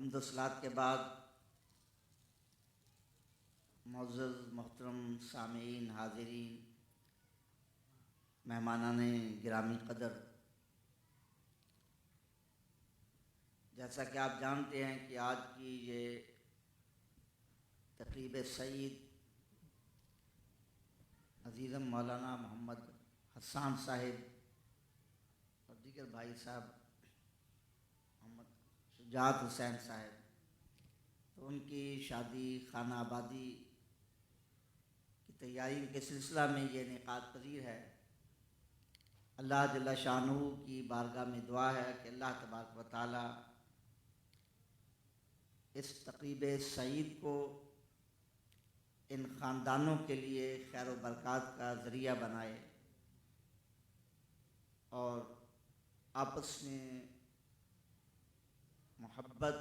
حمد و صلات کے بعد معزز محترم سامعین، حاضرین، مہمانان گرامی قدر، جیسا کہ آپ جانتے ہیں کہ آج کی یہ تقریب سعید عزیزم مولانا محمد حسان صاحب اور دیگر بھائی صاحب محمد شجاعت حسین صاحب، تو ان کی شادی خانہ آبادی کی تیاری کے سلسلہ میں یہ انعقاد پذیر ہے۔ اللہ جل شانہ کی بارگاہ میں دعا ہے کہ اللہ تبارک و تعالی اس تقریب سعید کو ان خاندانوں کے لیے خیر و برکات کا ذریعہ بنائے اور آپس میں محبت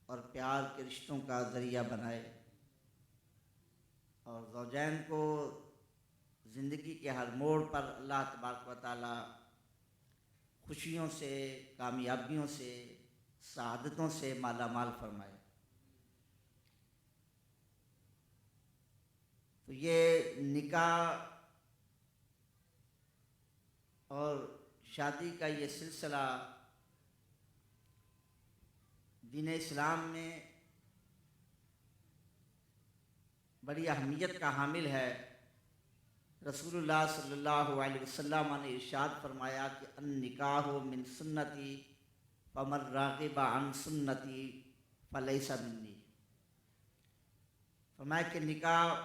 اور پیار کے رشتوں کا ذریعہ بنائے اور زوجین کو زندگی کے ہر موڑ پر اللہ تبارک و تعالی خوشیوں سے، کامیابیوں سے، سعادتوں سے مالا مال فرمائے۔ تو یہ نکاح اور شادی کا یہ سلسلہ دین اسلام میں بڑی اہمیت کا حامل ہے۔ رسول اللہ صلی اللہ علیہ وسلم نے ارشاد فرمایا کہ النکاح من سنتی فمن راغب عن سنتی فلیس منی۔ فرمایا کہ نکاح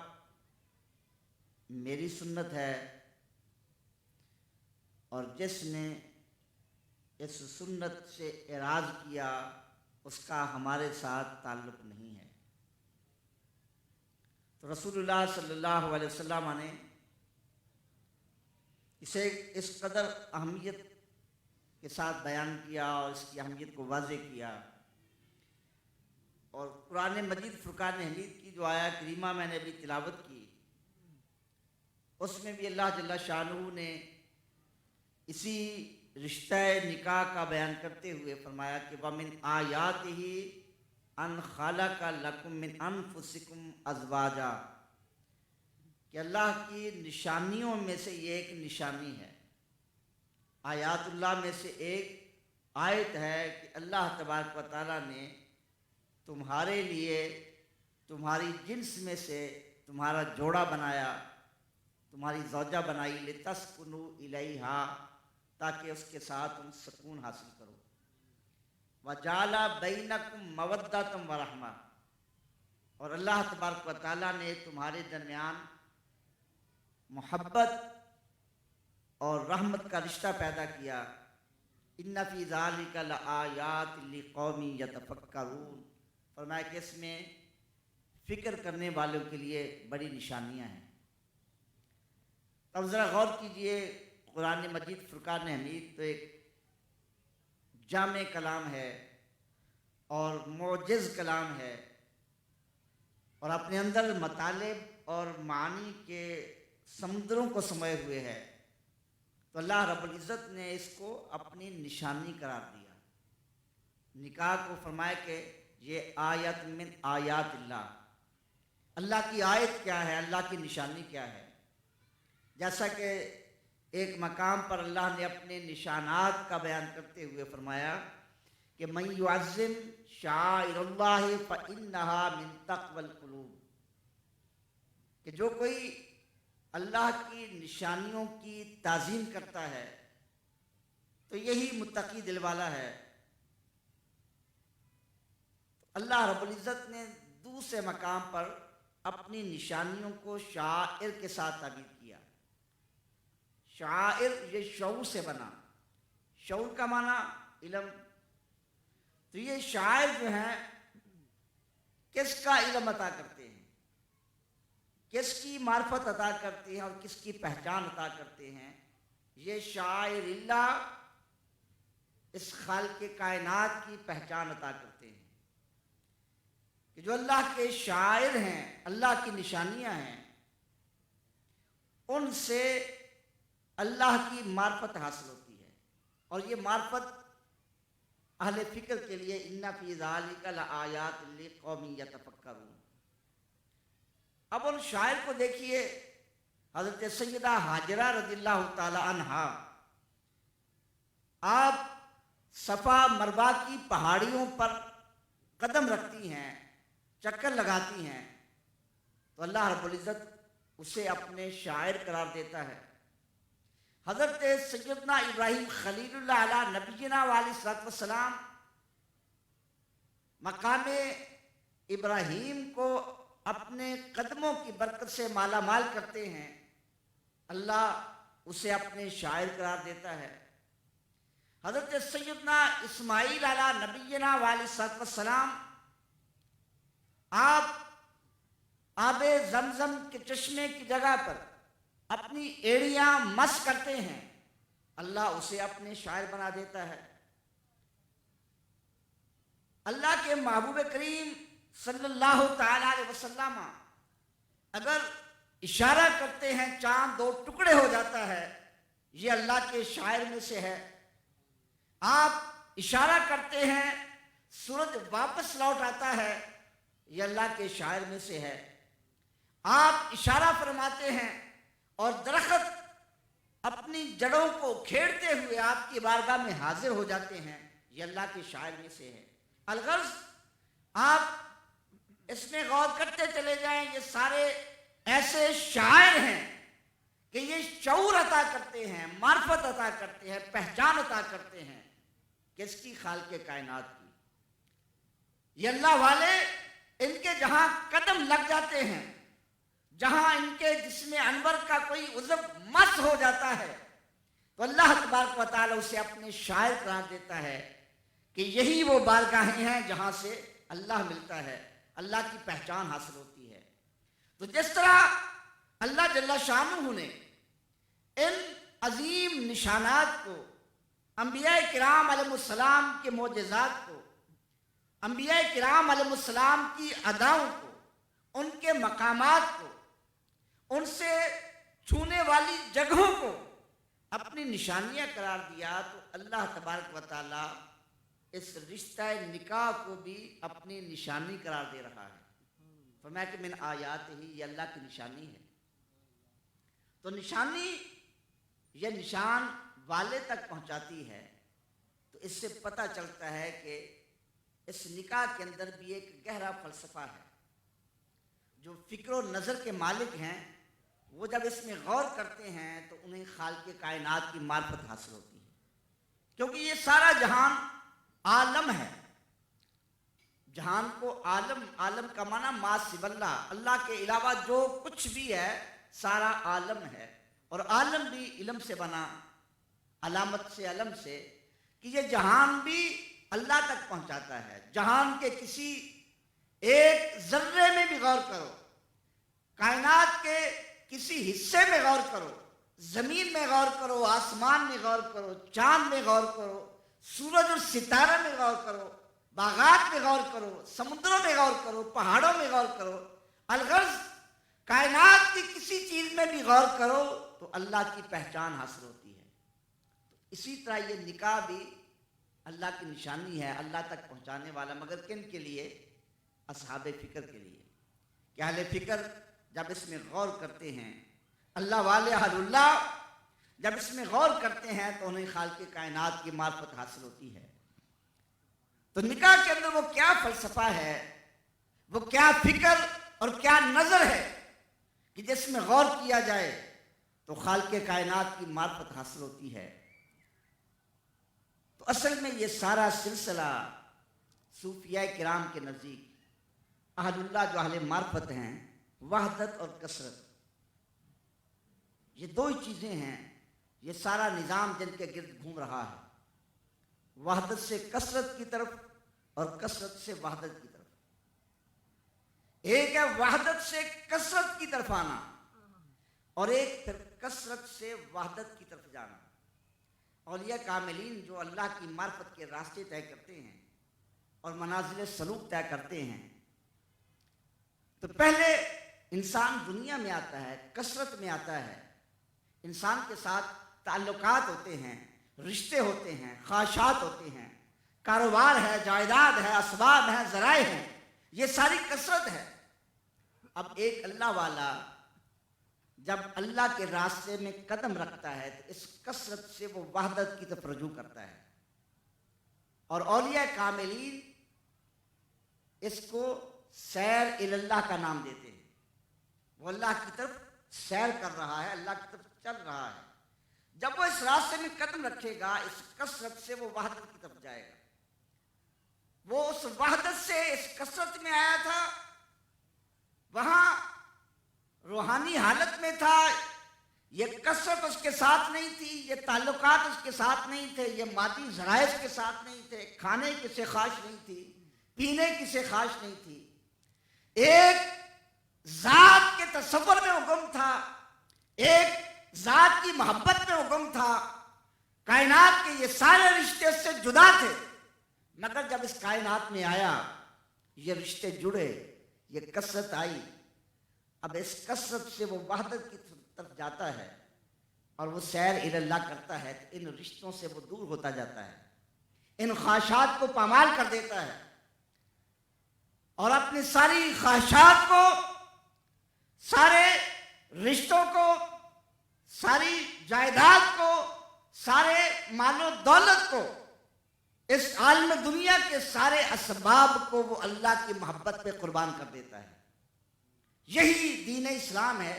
میری سنت ہے اور جس نے اس سنت سے اعراض کیا اس کا ہمارے ساتھ تعلق نہیں ہے۔ تو رسول اللہ صلی اللہ علیہ وسلم نے اسے اس قدر اہمیت کے ساتھ بیان کیا اور اس کی اہمیت کو واضح کیا، اور قرآن مجید فرقان حمید کی جو آیہ کریمہ میں نے ابھی تلاوت کی، اس میں بھی اللہ جل شانہ نے اسی رشتہ نکاح کا بیان کرتے ہوئے فرمایا کہ وَمِنْ آیَاتِهِ أَنْ خَلَقَ لَكُم مِّنْ أَنفُسِكُمْ أَزْوَاجًا، کہ اللہ کی نشانیوں میں سے یہ ایک نشانی ہے، آیات اللہ میں سے ایک آیت ہے کہ اللہ تبارک و تعالیٰ نے تمہارے لیے تمہاری جنس میں سے تمہارا جوڑا بنایا، تمہاری زوجہ بنائی، لِتَسْكُنُوا إِلَيْهَا، تاکہ اس کے ساتھ تم سکون حاصل کرو، وَجَعَلَ بَيْنَكُمْ مَوَدَّةً وَرَحْمَةً، اور اللہ تبارک و تعالیٰ نے تمہارے درمیان محبت اور رحمت کا رشتہ پیدا کیا۔ إِنَّ فِي ذَلِكَ لَآيَاتٍ لِقَوْمٍ يَتَفَكَّرُونَ، فرمایا کہ اس میں فکر کرنے والوں کے لیے بڑی نشانیاں ہیں۔ اب ذرا غور کیجئے، قرآن مجید فرقان حمید تو ایک جامع کلام ہے اور معجز کلام ہے، اور اپنے اندر مطالب اور معانی کے سمندروں کو سموئے ہوئے ہے، تو اللہ رب العزت نے اس کو اپنی نشانی قرار دیا۔ نکاح کو فرمایا کہ یہ آیت من آیات اللہ، اللہ کی آیت کیا ہے، اللہ کی نشانی کیا ہے۔ جیسا کہ ایک مقام پر اللہ نے اپنے نشانات کا بیان کرتے ہوئے فرمایا کہ من یعظم شعائر اللہ فإنہا من تقوی القلوب، کہ جو کوئی اللہ کی نشانیوں کی تعظیم کرتا ہے تو یہی متقی دل والا ہے۔ اللہ رب العزت نے دوسرے مقام پر اپنی نشانیوں کو شعائر کے ساتھ تعبیر کیا۔ شعائر یہ شعور سے بنا، شعور کا معنی علم، تو یہ شاعر جو ہیں کس کا علم عطا کرتے ہیں، کس کی معرفت عطا کرتے ہیں اور کس کی پہچان عطا کرتے ہیں؟ یہ شاعر اللہ اس خالق کائنات کی پہچان عطا کرتے ہیں کہ جو اللہ کے شاعر ہیں، اللہ کی نشانیاں ہیں، ان سے اللہ کی معرفت حاصل ہوتی ہے، اور یہ معرفت اہل فکر کے لیے ان فی ذالک لآیات لقوم یتفکرون۔ اب ان شاعر کو دیکھیے، حضرت سیدہ ہاجرہ رضی اللہ تعالی عنہا، آپ صفا مروہ کی پہاڑیوں پر قدم رکھتی ہیں، چکر لگاتی ہیں، تو اللہ رب العزت اسے اپنے شاعر قرار دیتا ہے۔ حضرت سیدنا ابراہیم خلیل اللہ علیہ نبینا علیہ الصلوۃ والسلام مقام ابراہیم کو اپنے قدموں کی برکت سے مالا مال کرتے ہیں، اللہ اسے اپنے شاعر قرار دیتا ہے۔ حضرت سیدنا اسماعیل علیہ نبینا علیہ الصلوۃ والسلام، آپ آب زمزم کے چشمے کی جگہ پر اپنی ایڑیاں مس کرتے ہیں، اللہ اسے اپنے شاعر بنا دیتا ہے۔ اللہ کے محبوب کریم صلی اللہ تعالی علیہ وسلم اگر اشارہ کرتے ہیں چاند دو ٹکڑے ہو جاتا ہے، یہ اللہ کے شاعر میں سے ہے۔ آپ اشارہ کرتے ہیں سورج واپس لوٹ آتا ہے، یہ اللہ کے شاعر میں سے ہے۔ آپ اشارہ فرماتے ہیں اور درخت اپنی جڑوں کو کھیڑتے ہوئے آپ کی بارگاہ میں حاضر ہو جاتے ہیں، یہ اللہ کے شاعر میں سے ہے۔ الغرض آپ اس میں غور کرتے چلے جائیں، یہ سارے ایسے شاعر ہیں کہ یہ شعور عطا کرتے ہیں، معرفت عطا کرتے ہیں، پہچان عطا کرتے ہیں کس کی؟ خالق کائنات کی۔ یہ اللہ والے ان کے جہاں قدم لگ جاتے ہیں، جہاں ان کے جسم انور کا کوئی عضو مس ہو جاتا ہے، تو اللہ تبارک و تعالی اسے اپنے شاعر قرار دیتا ہے کہ یہی وہ بارگاہیں ہیں جہاں سے اللہ ملتا ہے، اللہ کی پہچان حاصل ہوتی ہے۔ تو جس طرح اللہ جل شانہ نے ان عظیم نشانات کو، انبیاء کرام علیہ السلام کے معجزات کو، انبیاء کرام علیہ السلام کی اداؤں کو، ان کے مقامات کو، ان سے چھونے والی جگہوں کو اپنی نشانیاں قرار دیا، تو اللہ تبارک و تعالی اس رشتہ نکاح کو بھی اپنی نشانی قرار دے رہا ہے۔ فرمایا کہ من آیات ہی، یہ اللہ کی نشانی ہے۔ تو نشانی یہ نشان والے تک پہنچاتی ہے، تو اس سے پتہ چلتا ہے کہ اس نکاح کے اندر بھی ایک گہرا فلسفہ ہے۔ جو فکر و نظر کے مالک ہیں وہ جب اس میں غور کرتے ہیں تو انہیں خالق کائنات کی معرفت حاصل ہوتی ہے، کیونکہ یہ سارا جہان عالم ہے۔ جہان کو عالم کا معنی ما سوی اللہ، اللہ کے علاوہ جو کچھ بھی ہے سارا عالم ہے، اور عالم بھی علم سے بنا، علامت سے علم سے، کہ یہ جہان بھی اللہ تک پہنچاتا ہے۔ جہان کے کسی ایک ذرے میں بھی غور کرو، کائنات کے کسی حصے میں غور کرو، زمین میں غور کرو، آسمان میں غور کرو، چاند میں غور کرو، سورج اور ستارہ میں غور کرو، باغات میں غور کرو، سمندروں میں غور کرو، پہاڑوں میں غور کرو، الغرض کائنات کی کسی چیز میں بھی غور کرو تو اللہ کی پہچان حاصل ہوتی ہے۔ اسی طرح یہ نکاح بھی اللہ کی نشانی ہے، اللہ تک پہنچانے والا، مگر کن کے لیے؟ اصحاب فکر کے لیے۔ کہ اہل فکر جب اس میں غور کرتے ہیں، اللہ والے اہل اللہ جب اس میں غور کرتے ہیں تو انہیں خالق کائنات کی معرفت حاصل ہوتی ہے۔ تو نکاح کے اندر وہ کیا فلسفہ ہے، وہ کیا فکر اور کیا نظر ہے کہ جس میں غور کیا جائے تو خالق کائنات کی معرفت حاصل ہوتی ہے۔ تو اصل میں یہ سارا سلسلہ صوفیاء کرام کے نزدیک اہل اللہ جو اہل معرفت ہیں، وحدت اور کثرت، یہ دو ہی چیزیں ہیں، یہ سارا نظام جن کے گرد گھوم رہا ہے، وحدت سے کثرت کی طرف اور کثرت سے وحدت کی طرف۔ ایک ہے وحدت سے کثرت کی طرف آنا، اور ایک پھر کثرت سے وحدت کی طرف جانا۔ اولیاء کاملین جو اللہ کی معرفت کے راستے طے کرتے ہیں اور منازل سلوک طے کرتے ہیں، تو پہلے انسان دنیا میں آتا ہے، کثرت میں آتا ہے، انسان کے ساتھ تعلقات ہوتے ہیں، رشتے ہوتے ہیں، خواہشات ہوتے ہیں، کاروبار ہے، جائیداد ہے، اسباب ہیں، ذرائع ہیں، یہ ساری کثرت ہے۔ اب ایک اللہ والا جب اللہ کے راستے میں قدم رکھتا ہے تو اس کثرت سے وہ وحدت کی طرف رجوع کرتا ہے، اور اولیاء کاملین اس کو سیر اللہ کا نام دیتے ہیں۔ وہ اللہ کی طرف سیر کر رہا ہے، اللہ کی طرف چل رہا ہے۔ جب وہ اس راستے میں قدم رکھے گا، اس کثرت سے وہ وحدت کی طرف جائے گا۔ وہ اس وحدت سے اس کثرت میں آیا تھا، وہاں روحانی حالت میں تھا، یہ کثرت اس کے ساتھ نہیں تھی، یہ تعلقات اس کے ساتھ نہیں تھے، یہ مادی ذرائع اس کے ساتھ نہیں تھے، کھانے کی سے خواہش نہیں تھی، پینے کی سے خواہش نہیں تھی، ایک ذات کے تصور میں وہ گم تھا، ایک ذات کی محبت میں وہ گم تھا۔ کائنات کے یہ سارے رشتے اس سے جدا تھے، مگر جب اس کائنات میں آیا یہ رشتے جڑے، یہ کثرت آئی۔ اب اس کثرت سے وہ وحدت کی طرف جاتا ہے اور وہ سیر اللہ کرتا ہے، تو ان رشتوں سے وہ دور ہوتا جاتا ہے، ان خواہشات کو پامال کر دیتا ہے، اور اپنی ساری خواہشات کو، سارے رشتوں کو، ساری جائیداد کو، سارے مال و دولت کو، اس عالم دنیا کے سارے اسباب کو وہ اللہ کی محبت پہ قربان کر دیتا ہے۔ یہی دین اسلام ہے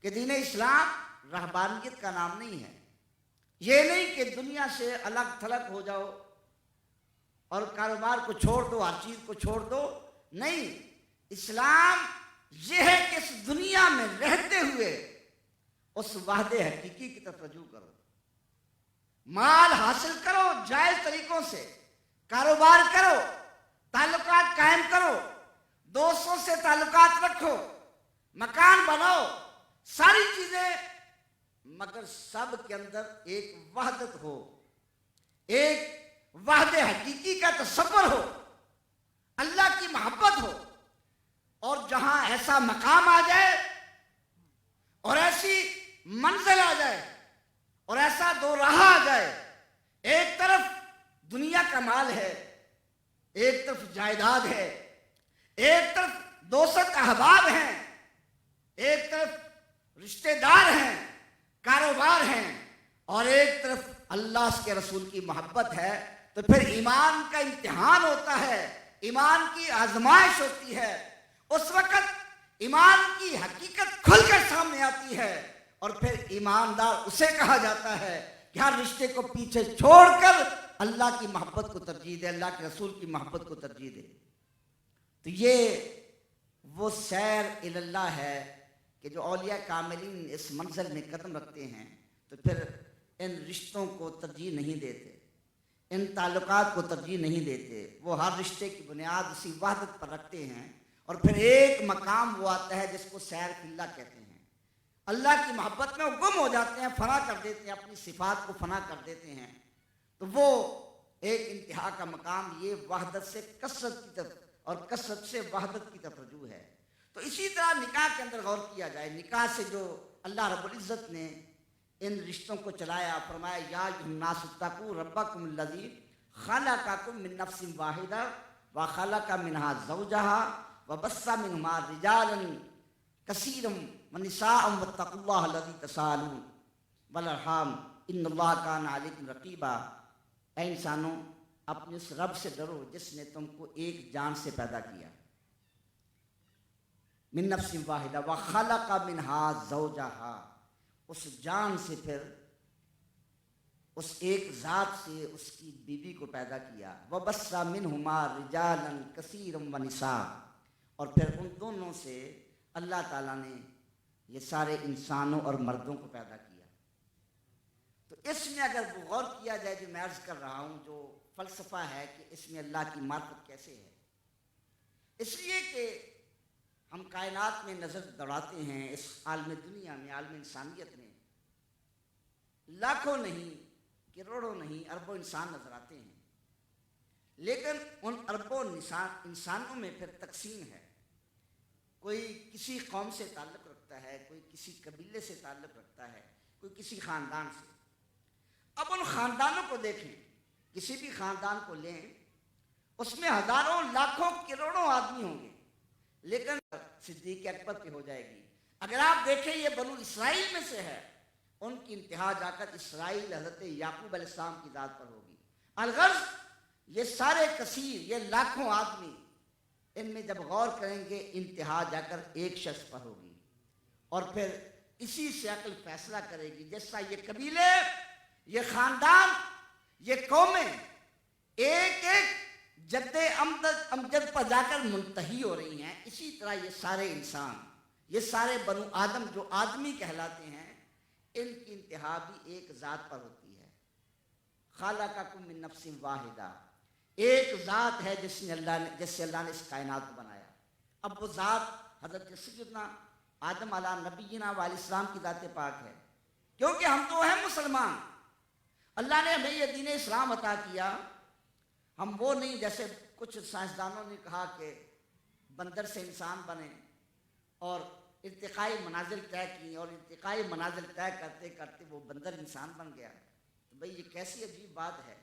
کہ دین اسلام رہبانیت کا نام نہیں ہے۔ یہ نہیں کہ دنیا سے الگ تھلگ ہو جاؤ اور کاروبار کو چھوڑ دو، ہر چیز کو چھوڑ دو، نہیں۔ اسلام یہ ہے کہ اس دنیا میں رہتے ہوئے اس وحدت حقیقی کی طرف رجوع کرو، مال حاصل کرو جائز طریقوں سے، کاروبار کرو، تعلقات قائم کرو، دوستوں سے تعلقات رکھو، مکان بناؤ، ساری چیزیں، مگر سب کے اندر ایک وحدت ہو، ایک وحدت حقیقی کا تصور ہو، اللہ کی محبت ہو۔ اور جہاں ایسا مقام آ جائے اور ایسی منزل آ جائے اور ایسا دو راہ آ جائے، ایک طرف دنیا کا مال ہے، ایک طرف جائیداد ہے، ایک طرف دوست احباب ہیں، ایک طرف رشتہ دار ہیں، کاروبار ہیں، اور ایک طرف اللہ کے رسول کی محبت ہے، تو پھر ایمان کا امتحان ہوتا ہے، ایمان کی آزمائش ہوتی ہے۔ اس وقت ایمان کی حقیقت کھل کر سامنے آتی ہے، اور پھر ایماندار اسے کہا جاتا ہے کہ ہر رشتے کو پیچھے چھوڑ کر اللہ کی محبت کو ترجیح دے، اللہ کے رسول کی محبت کو ترجیح دے۔ تو یہ وہ سیر اللہ ہے کہ جو اولیاء کاملین اس منزل میں قدم رکھتے ہیں تو پھر ان رشتوں کو ترجیح نہیں دیتے، ان تعلقات کو ترجیح نہیں دیتے، وہ ہر رشتے کی بنیاد اسی وحدت پر رکھتے ہیں، اور پھر ایک مقام وہ آتا ہے جس کو سیر اللہ کہتے ہیں۔ اللہ کی محبت میں وہ گم ہو جاتے ہیں، فنا کر دیتے ہیں، اپنی صفات کو فنا کر دیتے ہیں، تو وہ ایک انتہا کا مقام یہ وحدت سے کثرت کی طرف اور کثرت سے وحدت کی طرف رجوع ہے۔ تو اسی طرح نکاح کے اندر غور کیا جائے، نکاح سے جو اللہ رب العزت نے ان رشتوں کو چلایا، فرمایا یا ایھا الناس اتقوا ربکم الذی خلقکم من نفس واحدہ وخلق منها زوجها وبث منهما رجالا كثيرا ونساء واتقوا الله الذي تساءلون والارحام ان اللہ کان علیکم رقیبا۔ اے انسانوں، اپنے اس رب سے ڈرو جس نے تم کو ایک جان سے پیدا کیا، من نفس واحدہ وخلق منها زوجها، اس جان سے پھر اس ایک ذات سے اس کی بیوی کو پیدا کیا، وبث منہما رجالا کثیرا ونساء، اور پھر ان دونوں سے اللہ تعالیٰ نے یہ سارے انسانوں اور مردوں کو پیدا کیا۔ تو اس میں اگر غور کیا جائے، جو میں عرض کر رہا ہوں، جو فلسفہ ہے کہ اس میں اللہ کی معرفت کیسے ہے، اس لیے کہ ہم کائنات میں نظر دوڑاتے ہیں، اس عالم دنیا میں، عالم انسانیت میں لاکھوں نہیں، کروڑوں نہیں، اربوں انسان نظر آتے ہیں، لیکن ان اربوں انسانوں میں پھر تقسیم ہے، کوئی کسی قوم سے تعلق رکھتا ہے، کوئی کسی قبیلے سے تعلق رکھتا ہے، کوئی کسی خاندان سے۔ اب ان خاندانوں کو دیکھیں، کسی بھی خاندان کو لیں، اس میں ہزاروں لاکھوں کروڑوں آدمی ہوں گے، لیکن صدیق اکبر پہ ہو جائے گی۔ اگر آپ دیکھیں یہ بنو اسرائیل میں سے ہے، ان کی انتہا جا کر اسرائیل حضرت یعقوب علیہ السلام کی ذات پر ہوگی۔ الغرض یہ سارے کثیر، یہ لاکھوں آدمی، ان میں جب غور کریں گے انتہا جا کر ایک شخص پر ہوگی، اور پھر اسی سے عقل فیصلہ کرے گی۔ جیسا یہ قبیلے، یہ خاندان، یہ قومیں ایک ایک جد امجد پر جا کر منتہی ہو رہی ہیں، اسی طرح یہ سارے انسان، یہ سارے بنو آدم جو آدمی کہلاتے ہیں، ان کی انتہا بھی ایک ذات پر ہوتی ہے۔ خالقکم من نفس واحدہ، ایک ذات ہے جس سے اللہ نے اس کائنات کو بنایا۔ اب وہ ذات حضرت سیدنا آدم علیہ نبینا و علیہ السلام کی ذات پاک ہے، کیونکہ ہم تو ہیں مسلمان۔ اللہ نے ہمیں یہ دین اسلام عطا کیا، ہم وہ نہیں جیسے کچھ سائنسدانوں نے کہا کہ بندر سے انسان بنے اور ارتقائی منازل طے کی، اور ارتقائی منازل طے کرتے کرتے وہ بندر انسان بن گیا۔ تو بھئی یہ کیسی عجیب بات ہے،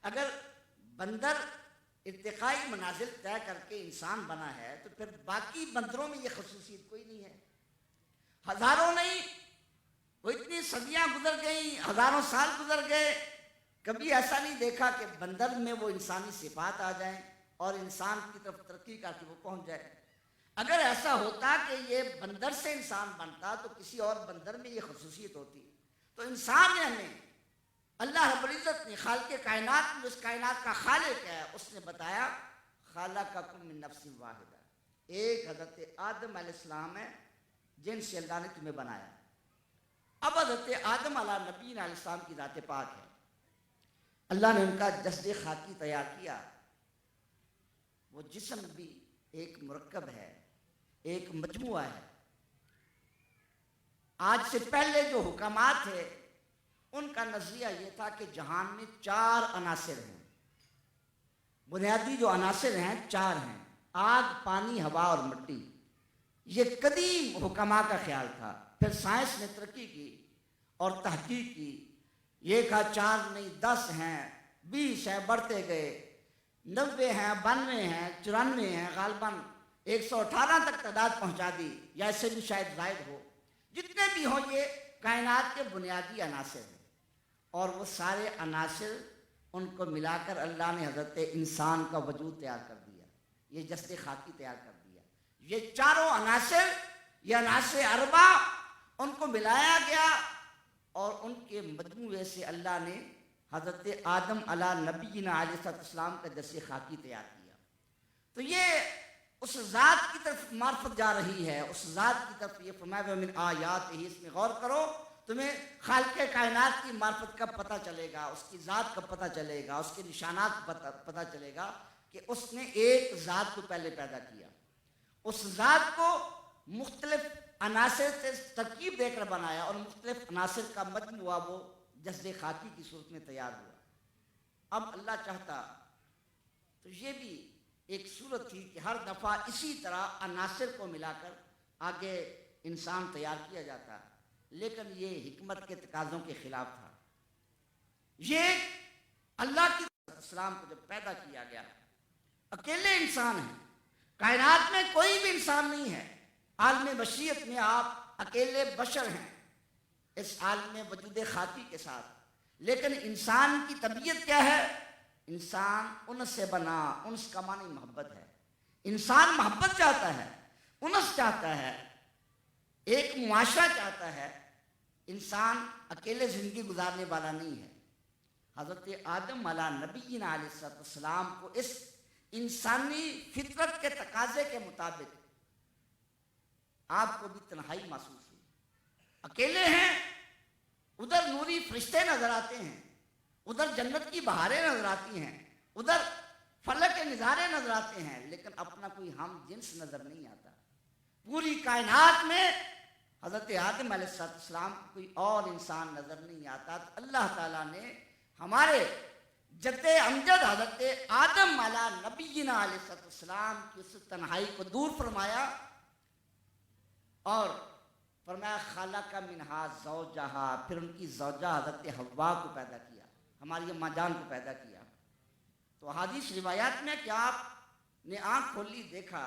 اگر بندر ارتقائی منازل طے کر کے انسان بنا ہے تو پھر باقی بندروں میں یہ خصوصیت کوئی نہیں ہے۔ ہزاروں نہیں، وہ اتنی صدیاں گزر گئیں، ہزاروں سال گزر گئے، کبھی ایسا نہیں دیکھا کہ بندر میں وہ انسانی صفات آ جائیں اور انسان کی طرف ترقی کر کے وہ پہنچ جائے۔ اگر ایسا ہوتا کہ یہ بندر سے انسان بنتا تو کسی اور بندر میں یہ خصوصیت ہوتی۔ تو انسان نے ہمیں، اللہ رب العزت نے خالق کائنات میں، اس کائنات کا خالق ہے، اس نے بتایا خالقکم من نفس واحدہ، ایک حضرت آدم علیہ السلام ہے جن سے اللہ نے تمہیں بنایا۔ اب حضرت آدم علیہ نبی علیہ السلام کی ذات پاک ہے، اللہ نے ان کا جسد خاکی تیار کیا۔ وہ جسم بھی ایک مرکب ہے، ایک مجموعہ ہے۔ آج سے پہلے جو حکامات تھے ان کا نظریہ یہ تھا کہ جہان میں 4 عناصر ہیں، بنیادی جو عناصر ہیں 4 ہیں: آگ، پانی، ہوا اور مٹی۔ یہ قدیم حکماء کا خیال تھا۔ پھر سائنس نے ترقی کی اور تحقیق کی، یہ کہا 4 نہیں 10 ہیں، 20 ہیں، بڑھتے گئے، 90 ہیں، 92 ہیں، 94 ہیں، غالباً 118 تک تعداد پہنچا دی، یا اس سے بھی شاید زائد ہو۔ جتنے بھی ہوں یہ کائنات کے بنیادی عناصر ہیں، اور وہ سارے عناصر ان کو ملا کر اللہ نے حضرت انسان کا وجود تیار کر دیا، یہ جسد خاکی تیار کر دیا۔ یہ چاروں عناصر، یہ عناصر اربع، ان کو ملایا گیا اور ان کے مجموعے سے اللہ نے حضرت آدم علیہ نبینا علیہ السلام کا جسد خاکی تیار کیا۔ تو یہ اس ذات کی طرف معرفت جا رہی ہے، اس ذات کی طرف۔ یہ فرمایا من آیات ہی، اس میں غور کرو، تمہیں خالق کائنات کی معرفت کب پتہ چلے گا، اس کی ذات کب پتہ چلے گا، اس کے نشانات پتہ چلے گا کہ اس نے ایک ذات کو پہلے پیدا کیا، اس ذات کو مختلف عناصر سے ترکیب دے کر بنایا، اور مختلف عناصر کا مجموعہ وہ جسد خاکی کی صورت میں تیار ہوا۔ اب اللہ چاہتا تو یہ بھی ایک صورت تھی کہ ہر دفعہ اسی طرح عناصر کو ملا کر آگے انسان تیار کیا جاتا، لیکن یہ حکمت کے تقاضوں کے خلاف تھا۔ یہ اللہ کی السلام کو جب پیدا کیا گیا، اکیلے انسان ہیں، کائنات میں کوئی بھی انسان نہیں ہے، عالم بشریت میں آپ اکیلے بشر ہیں اس عالم وجود خاکی کے ساتھ۔ لیکن انسان کی طبیعت کیا ہے؟ انسان انس سے بنا، انس کا معنی محبت ہے۔ انسان محبت چاہتا ہے، انس چاہتا ہے، ایک معاشرہ چاہتا ہے۔ انسان اکیلے زندگی گزارنے والا نہیں ہے۔ حضرت آدم علیہ نبینا علیہ السلام کو اس انسانی فطرت کے تقاضے کے مطابق آپ کو بھی تنہائی محسوس ہوئی، اکیلے ہیں، ادھر نوری فرشتے نظر آتے ہیں، ادھر جنت کی بہاریں نظر آتی ہیں، ادھر فلک کے نظارے نظر آتے ہیں، لیکن اپنا کوئی ہم جنس نظر نہیں آتا۔ پوری کائنات میں حضرت آدم علیہ السلام کو کوئی اور انسان نظر نہیں آتا۔ تو اللہ تعالیٰ نے ہمارے جد امجد حضرت آدم علیہ نبینا علیہ السلام کی اس تنہائی کو دور فرمایا اور فرمایا خالق منہا زوجہا، پھر ان کی زوجہ حضرت حوا کو پیدا کیا، ہماری اماں جان کو پیدا کیا۔ تو حدیث روایات میں کہ آپ نے آنکھ کھولی دیکھا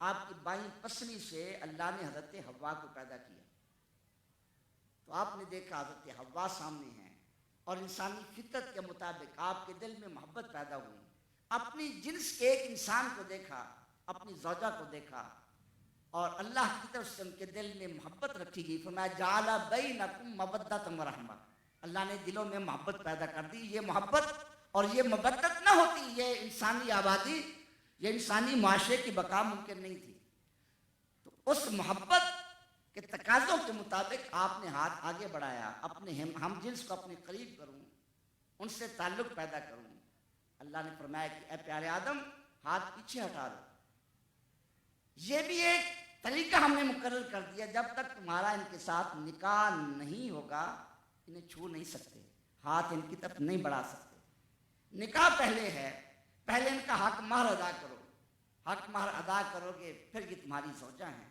آپ کی بائیں پسلی سے اللہ نے حضرت حوا کو پیدا کیا، تو آپ نے دیکھا حضرت حوا سامنے ہیں اور انسانی فطرت کے مطابق آپ کے دل میں محبت پیدا ہوئی، اپنی جنس کے ایک انسان کو دیکھا، اپنی زوجہ کو دیکھا اور اللہ کی طرف سے ان کے دل میں محبت رکھی گئی، فرمایا جعل بینکم مودۃ و رحمہ، اللہ نے دلوں میں محبت پیدا کر دی۔ یہ محبت اور یہ مودت نہ ہوتی یہ انسانی آبادی، یہ انسانی معاشرے کی بقا ممکن نہیں تھی۔ تو اس محبت کے تقاضوں کے مطابق آپ نے ہاتھ آگے بڑھایا، اپنے ہم جنس کو اپنے قریب کروں، ان سے تعلق پیدا کروں۔ اللہ نے فرمایا کہ اے پیارے آدم ہاتھ پیچھے ہٹا دو۔ یہ بھی ایک طریقہ ہم نے مقرر کر دیا، جب تک تمہارا ان کے ساتھ نکاح نہیں ہوگا انہیں چھو نہیں سکتے، ہاتھ ان کی طرف نہیں بڑھا سکتے۔ نکاح پہلے ہے، پہلے ان کا حق مہر ادا کرو، حق مہر ادا کرو گے پھر یہ تمہاری زوجہ ہیں۔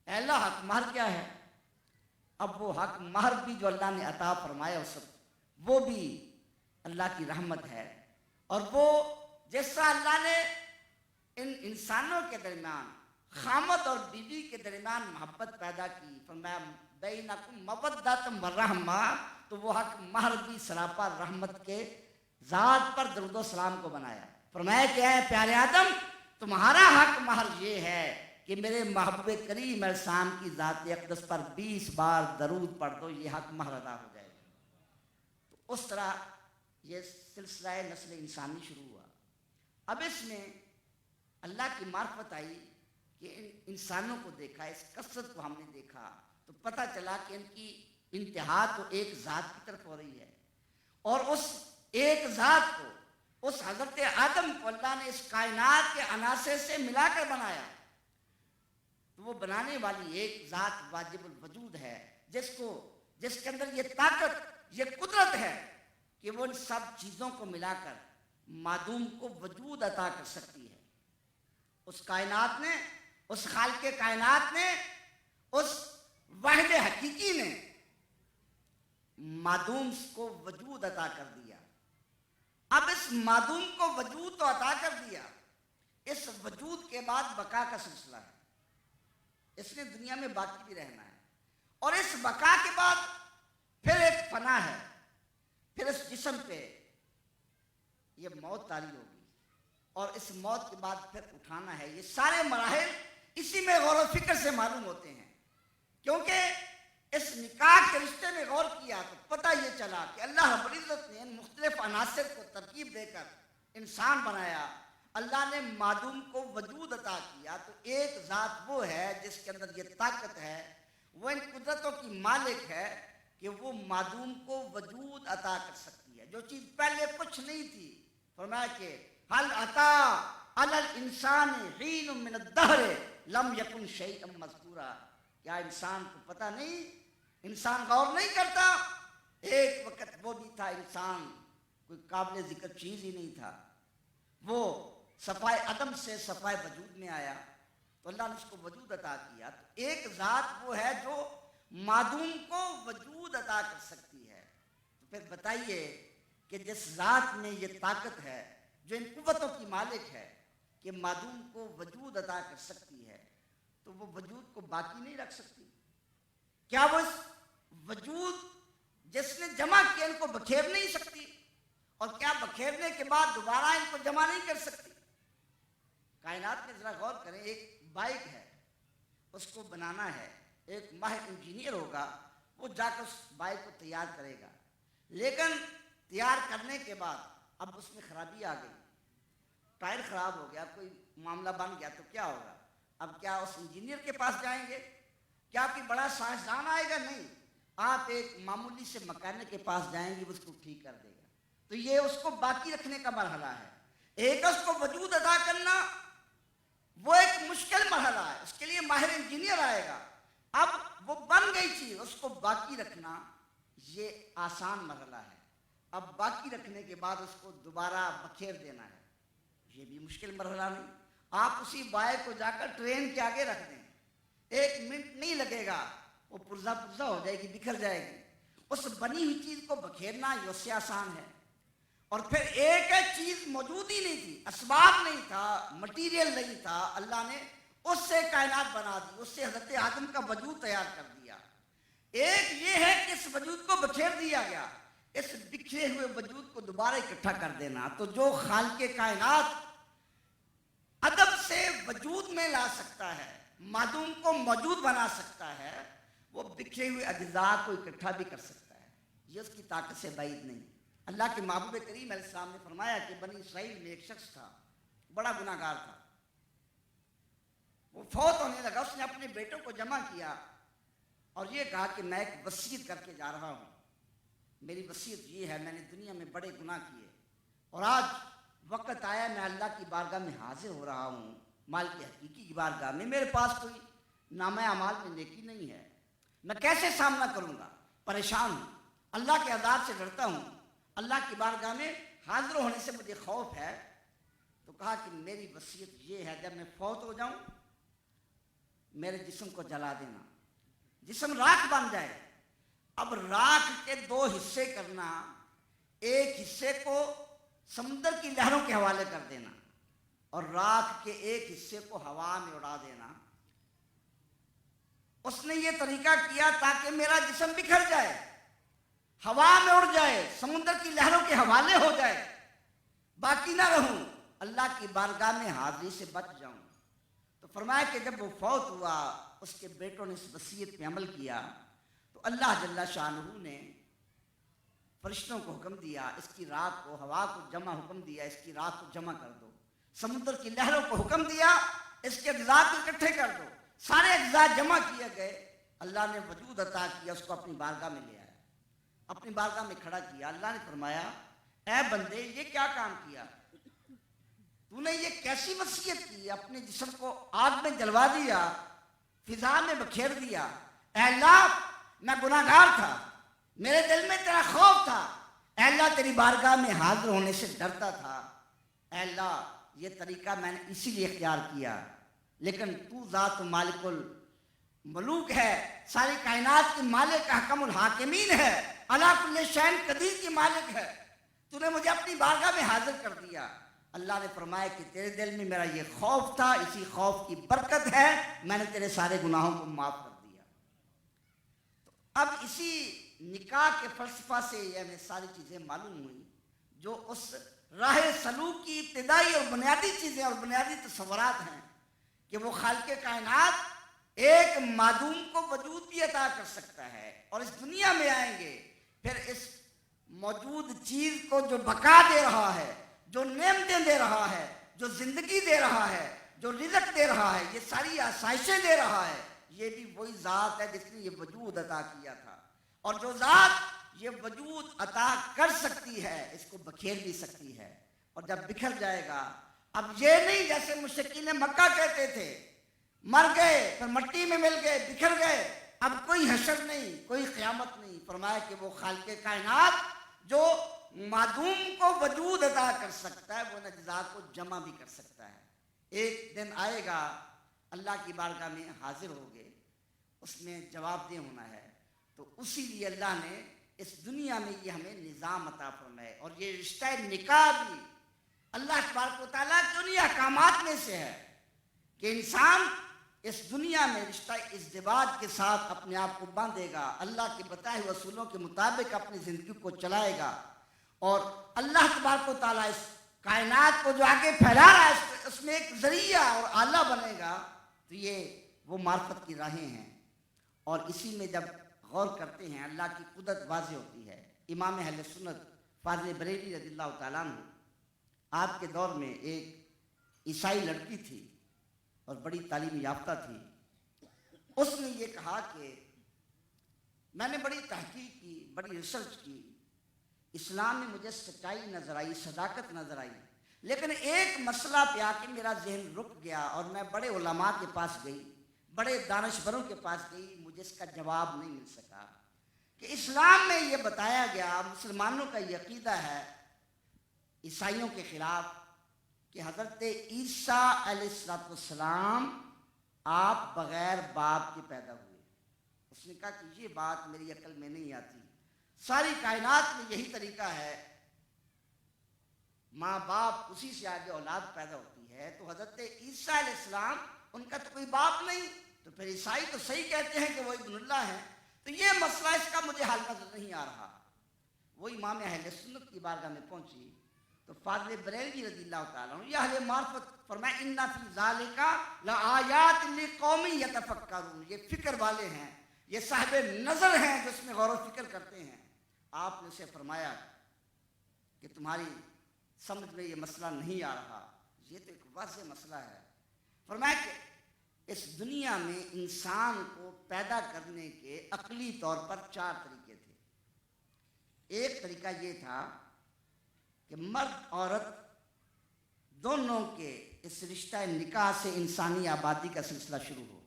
اے اللہ حق مہر کیا ہے؟ اب وہ حق مہر بھی جو اللہ نے عطا فرمایا اس وہ بھی اللہ کی رحمت ہے، اور وہ جیسا اللہ نے ان انسانوں کے درمیان خامد اور بیوی کے درمیان محبت پیدا کی، فرمایا بینکم مودۃ و رحمہ، تو وہ حق مہر بھی سراپا رحمت کے ذات پر درود و سلام کو بنایا۔ فرمایا کہ اے پیارے آدم تمہارا حق مہر یہ ہے کہ میرے محبوب کریم علیہ السلام کی ذات اقدس پر 20 بار درود پڑھ دو، یہ حق مہر ادا ہو جائے گا۔ تو اس طرح یہ سلسلہ نسل انسانی شروع ہوا۔ اب اس میں اللہ کی معرفت آئی کہ ان انسانوں کو دیکھا، اس کثرت کو ہم نے دیکھا تو پتہ چلا کہ ان کی انتہا تو ایک ذات کی طرف ہو رہی ہے، اور اس ایک ذات کو، اس حضرت آدم کو اللہ نے اس کائنات کے عناصر سے ملا کر بنایا، تو وہ بنانے والی ایک ذات واجب الوجود ہے، جس کے اندر یہ طاقت، یہ قدرت ہے کہ وہ ان سب چیزوں کو ملا کر معدوم کو وجود عطا کر سکتی ہے۔ اس کائنات نے، اس خالق کائنات نے، اس واحد حقیقی نے معدوم کو وجود عطا کر دیا۔ اب اس معدوم کو وجود تو عطا کر دیا، اس وجود کے بعد بقا کا سلسلہ ہے، اس نے دنیا میں باقی بھی رہنا ہے، اور اس بقا کے بعد پھر ایک فنا ہے، پھر اس جسم پہ یہ موت طاری ہوگی، اور اس موت کے بعد پھر اٹھانا ہے۔ یہ سارے مراحل اسی میں غور و فکر سے معلوم ہوتے ہیں، کیونکہ اس نکاح کے رشتے میں غور کیا تو پتہ یہ چلا کہ اللہ رب العزت نے ان مختلف عناصر کو ترکیب دے کر انسان بنایا، اللہ نے معدوم کو وجود عطا کیا، تو ایک ذات وہ ہے جس کے اندر یہ طاقت ہے، وہ ان قدرتوں کی مالک ہے کہ وہ معدوم کو وجود عطا کر سکتی ہے، جو چیز پہلے کچھ نہیں تھی۔ فرمایا کہ حل عطا علی الانسان حین من الدہر لم یکن شیئا مذکورا، کیا انسان کو پتہ نہیں، انسان غور نہیں کرتا، ایک وقت وہ بھی تھا انسان کوئی قابل ذکر چیز ہی نہیں تھا، وہ صفائے عدم سے صفائے وجود میں آیا، تو اللہ نے اس کو وجود عطا کیا۔ تو ایک ذات وہ ہے جو معدوم کو وجود عطا کر سکتی ہے۔ تو پھر بتائیے کہ جس ذات میں یہ طاقت ہے، جو ان قوتوں کی مالک ہے کہ معدوم کو وجود عطا کر سکتی ہے، تو وہ وجود کو باقی نہیں رکھ سکتی؟ کیا وہ اس وجود جس نے جمع کیا ان کو بکھیر نہیں سکتی؟ اور کیا بکھیرنے کے بعد دوبارہ ان کو جمع نہیں کر سکتی؟ کائنات میں ذرا غور کریں، ایک بائک ہے، اس کو بنانا ہے، ایک ماہر انجینئر ہوگا، وہ جا کر اس بائک کو تیار کرے گا، لیکن تیار کرنے کے بعد اب اس میں خرابی آ گئی، ٹائر خراب ہو گیا، کوئی معاملہ بن گیا، تو کیا ہوگا؟ اب کیا اس انجینئر کے پاس جائیں گے؟ کیا کوئی بڑا سائنسدان آئے گا؟ نہیں، آپ ایک معمولی سے مکینک کے پاس جائیں گے، اس کو ٹھیک کر دے گا۔ تو یہ اس کو باقی رکھنے کا مرحلہ ہے۔ ایک اس کو وجود ادا کرنا وہ ایک مشکل مرحلہ ہے، اس کے لیے ماہر انجینئر آئے گا۔ اب وہ بن گئی چیز، اس کو باقی رکھنا یہ آسان مرحلہ ہے۔ اب باقی رکھنے کے بعد اس کو دوبارہ بکھیر دینا ہے، یہ بھی مشکل مرحلہ نہیں۔ آپ اسی بائک کو جا کر ٹرین کے آگے رکھ دیں، 1 منٹ نہیں لگے گا، وہ پرزا پرزا ہو جائے گی، بکھر جائے گی۔ اس بنی ہوئی چیز کو بکھیرنا یہ اس سے آسان ہے۔ اور پھر ایک چیز موجود ہی نہیں تھی، اسباب نہیں تھا، مٹیریل نہیں تھا، اللہ نے اس سے کائنات بنا دی، اس سے حضرت آدم کا وجود تیار کر دیا۔ ایک یہ ہے کہ اس وجود کو بکھیر دیا گیا، اس بکھرے ہوئے وجود کو دوبارہ اکٹھا کر دینا۔ تو جو خالق کائنات عدم سے وجود میں لا سکتا ہے، معدوم کو موجود بنا سکتا ہے، وہ بکھرے ہوئے اجزاء کو اکٹھا بھی کر سکتا ہے، یہ اس کی طاقت سے بعید نہیں۔ اللہ کے محبوب کریم علیہ السلام نے فرمایا کہ بنی اسرائیل میں ایک شخص تھا، بڑا گناہ گار تھا، وہ فوت ہونے لگا، اس نے اپنے بیٹوں کو جمع کیا اور یہ کہا کہ میں ایک وصیت کر کے جا رہا ہوں، میری وصیت یہ ہے، میں نے دنیا میں بڑے گناہ کیے اور آج وقت آیا میں اللہ کی بارگاہ میں حاضر ہو رہا ہوں، مالک حقیقی کی بارگاہ میں، میرے پاس کوئی نامہ اعمال میں نیکی نہیں ہے، میں کیسے سامنا کروں گا، پریشان ہوں، اللہ کے عذاب سے ڈرتا ہوں، اللہ کی بارگاہ میں حاضر ہونے سے مجھے خوف ہے۔ تو کہا کہ میری وصیت یہ ہے، جب میں فوت ہو جاؤں میرے جسم کو جلا دینا، جسم راکھ بن جائے۔ اب راکھ کے دو حصے کرنا، ایک حصے کو سمندر کی لہروں کے حوالے کر دینا اور راکھ کے ایک حصے کو ہوا میں اڑا دینا۔ اس نے یہ طریقہ کیا تاکہ میرا جسم بکھر جائے، ہوا میں اڑ جائے، سمندر کی لہروں کے حوالے ہو جائے، باقی نہ رہوں، اللہ کی بارگاہ میں حاضری سے بچ جاؤں۔ تو فرمایا کہ جب وہ فوت ہوا، اس کے بیٹوں نے اس وصیت پہ عمل کیا تو اللہ جل شانہ نے فرشتوں کو حکم دیا، اس کی رات کو، ہوا کو جمع حکم دیا، اس کی رات کو جمع کر دو، سمندر کی لہروں کو حکم دیا، اس کے اجزاء کو اکٹھے کر دو، سارے اجزاء جمع کیے گئے، اللہ نے وجود عطا کیا، اس کو اپنی بارگاہ میں لے آیا، اپنی بارگاہ میں کھڑا کیا۔ اللہ نے فرمایا اے بندے یہ کیا کام کیا، تو نے یہ کیسی وصیت کی، اپنے جسم کو آگ میں جلوا دیا، فضا میں بکھیر دیا۔ اے اللہ میں گناہ گار تھا، میرے دل میں تیرا خوف تھا، اے اللہ تیری بارگاہ میں حاضر ہونے سے ڈرتا تھا، اے اللہ یہ طریقہ میں نے اسی لیے اختیار کیا، لیکن تو ذات مالک الملوک ہے، ساری کائنات کی مالک احکم الحاکمین ہے، علی کل شیء قدیر کی مالک ہے، تو نے مجھے اپنی بارگاہ میں حاضر کر دیا۔ اللہ نے فرمایا کہ تیرے دل میں میرا یہ خوف تھا، اسی خوف کی برکت ہے میں نے تیرے سارے گناہوں کو معاف کر دیا۔ تو اب اسی نکاح کے فلسفہ سے یہ ہمیں ساری چیزیں معلوم ہوئی، جو اس راہ سلوک کی ابتدائی اور بنیادی چیزیں اور بنیادی تصورات ہیں کہ وہ خالق کائنات ایک معدوم کو وجود بھی عطا کر سکتا ہے، اور اس دنیا میں آئیں گے پھر اس موجود چیز کو جو بقا دے رہا ہے، جو نعمتیں دے رہا ہے، جو زندگی دے رہا ہے، جو رزق دے رہا ہے، یہ ساری آسائشیں دے رہا ہے، یہ بھی وہی ذات ہے جس نے یہ وجود عطا کیا تھا، اور جو ذات یہ وجود عطا کر سکتی ہے اس کو بکھیر بھی سکتی ہے، اور جب بکھر جائے گا، اب یہ نہیں جیسے مشرکین مکہ کہتے تھے مر گئے پھر مٹی میں مل گئے بکھر گئے، اب کوئی حشر نہیں، کوئی قیامت نہیں۔ فرمایا کہ وہ خالق کائنات جو معدوم کو وجود عطا کر سکتا ہے، وہ اجزاء کو جمع بھی کر سکتا ہے۔ ایک دن آئے گا اللہ کی بارگاہ میں حاضر ہوگے، اس میں جواب دہ ہونا ہے، تو اسی لیے اللہ نے اس دنیا میں یہ ہمیں نظام عطا فرمائے، اور یہ رشتہ نکاح بھی اللہ تبارک و تعالیٰ کے انہی احکامات میں سے ہے کہ انسان اس دنیا میں رشتہ ازدواج کے ساتھ اپنے آپ کو باندھے گا، اللہ کے بتائے ہوئے اصولوں کے مطابق اپنی زندگی کو چلائے گا، اور اللہ تبارک و تعالیٰ اس کائنات کو جو آگے پھیلا رہا ہے اس میں ایک ذریعہ اور آلہ بنے گا۔ تو یہ وہ معرفت کی راہیں ہیں، اور اسی میں جب غور کرتے ہیں اللہ کی قدرت واضح ہوتی ہے۔ امام اہل سنت فاضل بریلوی رضی اللہ تعالیٰ عنہ، آپ کے دور میں ایک عیسائی لڑکی تھی اور بڑی تعلیم یافتہ تھی، اس نے یہ کہا کہ میں نے بڑی تحقیق کی، بڑی ریسرچ کی، اسلام میں مجھے سچائی نظر آئی، صداقت نظر آئی، لیکن ایک مسئلہ پہ آ کے میرا ذہن رک گیا، اور میں بڑے علماء کے پاس گئی، بڑے دانشوروں کے پاس گئی، مجھے اس کا جواب نہیں مل سکا کہ اسلام میں یہ بتایا گیا، مسلمانوں کا یہ عقیدہ ہے عیسائیوں کے خلاف کہ حضرت عیسیٰ علیہ السلام آپ بغیر باپ کے پیدا ہوئے۔ اس نے کہا کہ یہ بات میری عقل میں نہیں آتی، ساری کائنات میں یہی طریقہ ہے ماں باپ اسی سے آگے اولاد پیدا ہوتی ہے، تو حضرت عیسیٰ علیہ السلام ان کا تو کوئی باپ نہیں، تو پھر عیسائی تو صحیح کہتے ہیں کہ وہ ابن اللہ ہے. تو یہ مسئلہ اس کا مجھے حل نظر نہیں آ رہا. وہ امام اہل سنت کی بارگاہ میں پہنچی تو فاضل بریلوی رضی اللہ تعالیٰ عنہ، یہ اہل معرفت، فرمایا ان فی ذالک لآیات لقوم یتفکرون، یہ فکر والے ہیں، یہ صاحب نظر ہیں جو اس میں غور و فکر کرتے ہیں. آپ نے اسے فرمایا کہ تمہاری سمجھ میں یہ مسئلہ نہیں آ رہا، یہ تو ایک واضح مسئلہ ہے. فرمایا کہ اس دنیا میں انسان کو پیدا کرنے کے عقلی طور پر 4 طریقے تھے. ایک طریقہ یہ تھا کہ مرد عورت دونوں کے اس رشتہ نکاح سے انسانی آبادی کا سلسلہ شروع ہو.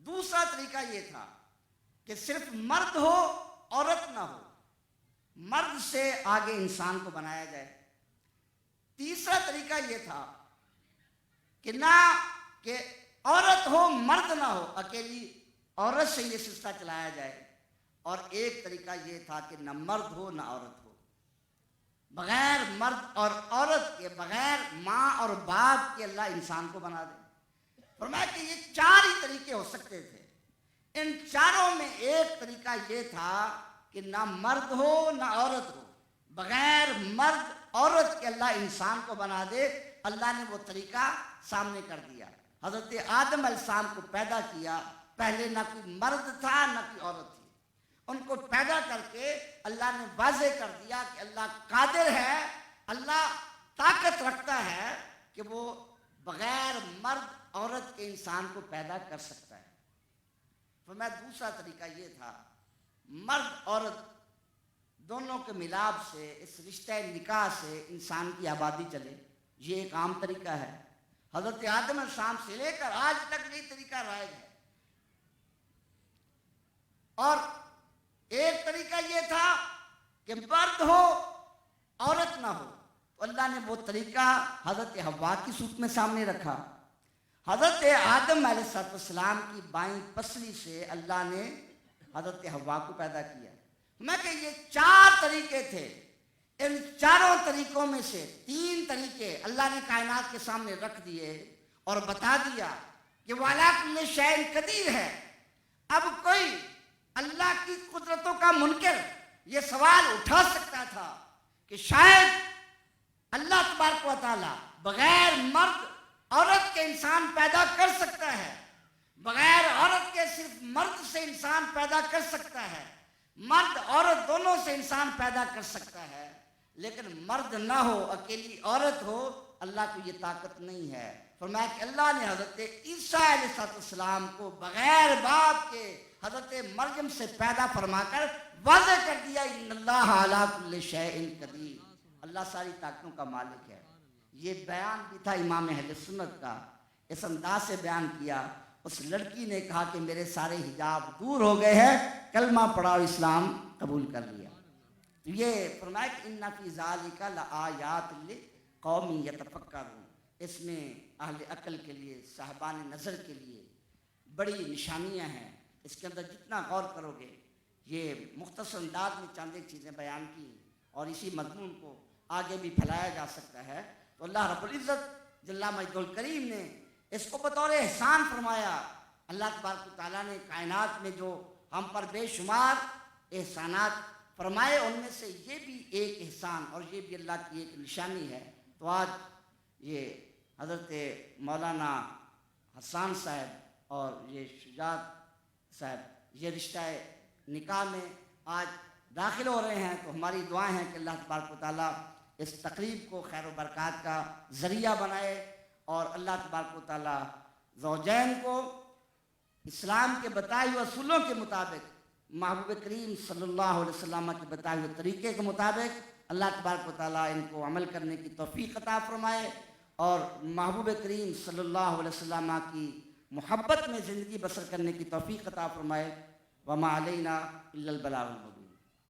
دوسرا طریقہ یہ تھا کہ صرف مرد ہو عورت نہ ہو، مرد سے آگے انسان کو بنایا جائے. تیسرا طریقہ یہ تھا کہ نہ کہ عورت ہو مرد نہ ہو، اکیلی عورت سے یہ سلسلہ چلایا جائے. اور ایک طریقہ یہ تھا کہ نہ مرد ہو نہ عورت ہو، بغیر مرد اور عورت کے، بغیر ماں اور باپ کے اللہ انسان کو بنا دے. فرمایا کہ یہ 4 ہی طریقے ہو سکتے تھے. ان چاروں میں ایک طریقہ یہ تھا کہ نہ مرد ہو نہ عورت ہو، بغیر مرد عورت کے اللہ انسان کو بنا دے. اللہ نے وہ طریقہ سامنے کر دیا. حضرت آدم علیہ السلام کو پیدا کیا، پہلے نہ کوئی مرد تھا نہ کوئی عورت تھی. ان کو پیدا کر کے اللہ نے واضح کر دیا کہ اللہ قادر ہے، اللہ طاقت رکھتا ہے کہ وہ بغیر مرد عورت کے انسان کو پیدا کر سکتا ہے. فرمایا دوسرا طریقہ یہ تھا مرد عورت دونوں کے ملاپ سے، اس رشتہ نکاح سے انسان کی آبادی چلے. یہ ایک عام طریقہ ہے. حضرت آدم علیہ السلام سے لے کر آج تک یہ طریقہ رائج ہے. اور ایک طریقہ یہ تھا کہ مرد ہو عورت نہ ہو، تو اللہ نے وہ طریقہ حضرت حوا کی صورت میں سامنے رکھا. حضرت آدم علیہ السلام کی بائیں پسلی سے اللہ نے حضرت حوا کو پیدا کیا. میں کہ یہ 4 طریقے تھے. ان چاروں طریقوں میں سے 3 طریقے اللہ نے کائنات کے سامنے رکھ دیے اور بتا دیا کہ وہ علی کل شیء قدیر ہے. اب کوئی اللہ کی قدرتوں کا منکر یہ سوال اٹھا سکتا تھا کہ شاید اللہ تبارک و تعالی بغیر مرد عورت کے انسان پیدا کر سکتا ہے، بغیر عورت کے صرف مرد سے انسان پیدا کر سکتا ہے، مرد عورت دونوں سے انسان پیدا کر سکتا ہے، لیکن مرد نہ ہو اکیلی عورت ہو، اللہ کو یہ طاقت نہیں ہے. فرمایا کہ اللہ نے حضرت عیسیٰ علیہ السلام کو بغیر باپ کے حضرت مریم سے پیدا فرما کر واضح کر دیا ان اللہ علی کل شیء قدیر، اللہ ساری طاقتوں کا مالک ہے. یہ بیان بھی تھا امام اہل سنت کا، اس انداز سے بیان کیا. اس لڑکی نے کہا کہ میرے سارے حجاب دور ہو گئے ہیں، کلمہ پڑھا اور اسلام قبول کر لیا. تو یہ فرمایا کہ ان فی ذالک لآیات لقوم یتفکرون، اس میں اہل عقل کے لیے، صاحبان نظر کے لیے بڑی نشانیاں ہیں. اس کے اندر جتنا غور کرو گے، یہ مختصر انداز میں چند ایک چیزیں بیان کی اور اسی مضمون کو آگے بھی پھیلایا جا سکتا ہے. تو اللہ رب العزت جل مجدہ الکریم نے اس کو بطور احسان فرمایا. اللہ تبارک و تعالیٰ نے کائنات میں جو ہم پر بے شمار احسانات فرمائے، ان میں سے یہ بھی ایک احسان اور یہ بھی اللہ کی ایک نشانی ہے. تو آج یہ حضرت مولانا حسان صاحب اور یہ شجاعت صاحب یہ رشتہ نکاح میں آج داخل ہو رہے ہیں. تو ہماری دعائیں ہیں کہ اللہ تبارک و تعالیٰ اس تقریب کو خیر و برکات کا ذریعہ بنائے اور اللہ تبارک و تعالیٰ زوجین کو اسلام کے بتائے ہوئے اصولوں کے مطابق، محبوب کریم صلی اللہ علیہ وسلم کے بتائے ہوئے طریقے کے مطابق اللہ تبارک و تعالیٰ ان کو عمل کرنے کی توفیق عطا فرمائے اور محبوب کریم صلی اللہ علیہ وسلم کی محبت میں زندگی بسر کرنے کی توفیق عطا فرمائے. وما علینا الا البلاغ المبین.